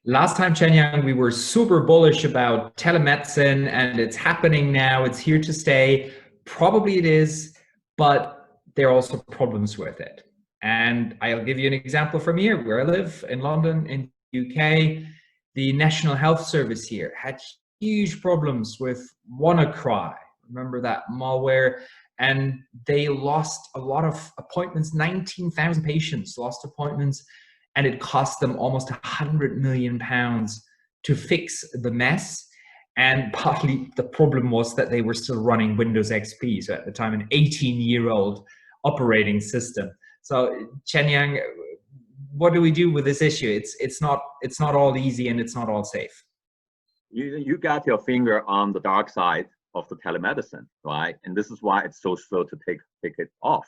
Last time, Chen-Yang, we were super bullish about telemedicine, and it's happening now. It's here to stay. Probably it is, but there are also problems with it. And I'll give you an example from here, where I live in London, in the UK. The National Health Service here had huge problems with WannaCry. Remember that malware? And they lost a lot of appointments. 19,000 patients lost appointments. And it cost them almost £100 million to fix the mess. And partly the problem was that they were still running Windows XP, so at the time an 18-year-old operating system. So Chen-Yang, what do we do with this issue? It's not all easy, and it's not all safe. You got your finger on the dark side of the telemedicine, right? And this is why it's so slow to take it off.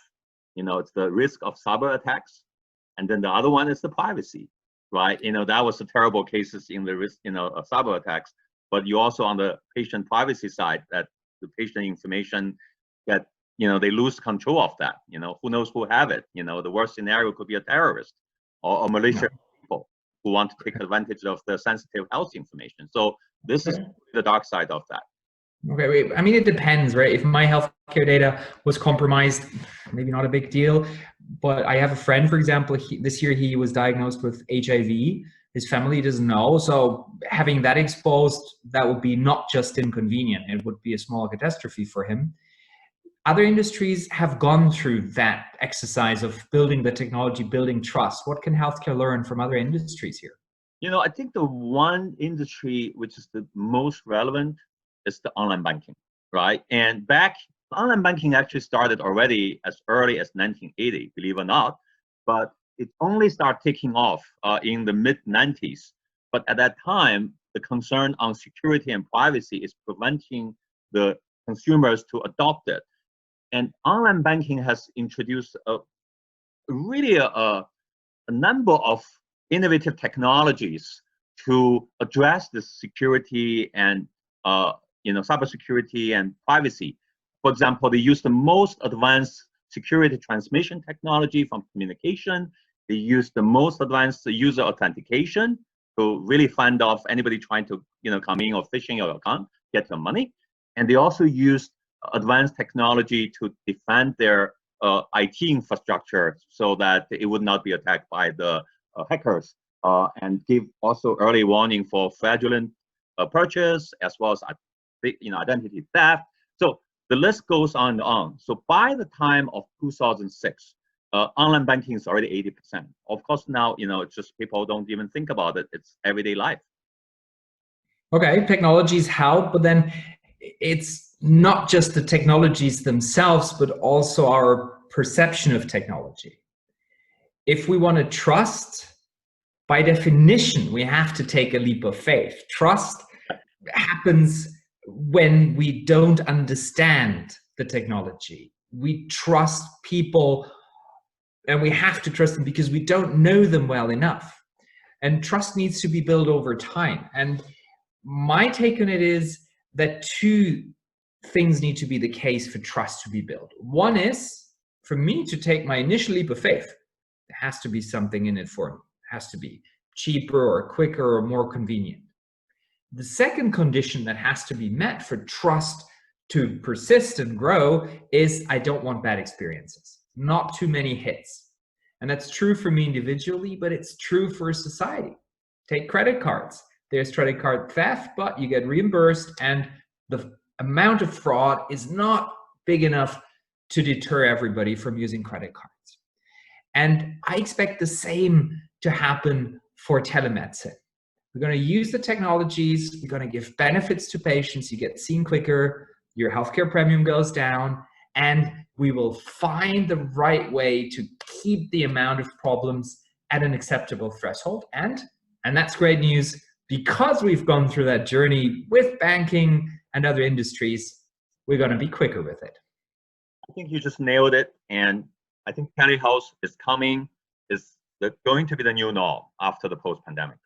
You know, it's the risk of cyber attacks. And then the other one is the privacy, right? You know, that was the terrible cases in the risk, of cyber attacks. But you also on the patient privacy side, that the patient information that, they lose control of that. Who knows who have it? The worst scenario could be a terrorist or malicious people who want to take advantage of the sensitive health information. So this is the dark side of that. Okay, I mean, it depends, right? If my healthcare data was compromised, maybe not a big deal. But I have a friend, for example, this year he was diagnosed with HIV. His family doesn't know. So having that exposed, that would be not just inconvenient. It would be a small catastrophe for him. Other industries have gone through that exercise of building the technology, building trust. What can healthcare learn from other industries here? I think the one industry which is the most relevant is the online banking, right? And online banking actually started already as early as 1980, believe it or not, but it only started taking off in the mid-90s. But at that time, the concern on security and privacy is preventing the consumers to adopt it. And online banking has introduced really a number of innovative technologies to address the security and cybersecurity and privacy. For example, they use the most advanced security transmission technology from communication. They use the most advanced user authentication to really fend off anybody trying to come in or phishing your account, get your money. And they also use advanced technology to defend their IT infrastructure so that it would not be attacked by the hackers, and give also early warning for fraudulent purchase as well as identity theft. So the list goes on and on. So by the time of 2006, online banking is already 80%. Of course, now it's just people don't even think about it. It's everyday life. Okay, technologies help, but then it's not just the technologies themselves, but also our perception of technology. If we want to trust, by definition, we have to take a leap of faith. Trust happens when we don't understand the technology. We trust people, and we have to trust them because we don't know them well enough. And trust needs to be built over time. And my take on it is that two things need to be the case for trust to be built. One is, for me to take my initial leap of faith, there has to be something in it for me. It has to be cheaper or quicker or more convenient. The second condition that has to be met for trust to persist and grow is I don't want bad experiences, not too many hits. And that's true for me individually, but it's true for society. Take credit cards. There's credit card theft, but you get reimbursed, and the amount of fraud is not big enough to deter everybody from using credit cards. And I expect the same to happen for telemedicine. We're going to use the technologies, we're going to give benefits to patients, you get seen quicker, your healthcare premium goes down, and we will find the right way to keep the amount of problems at an acceptable threshold. And that's great news, because we've gone through that journey with banking and other industries, we're going to be quicker with it. I think you just nailed it. And I think telehealth is coming, is going to be the new norm after the post-pandemic.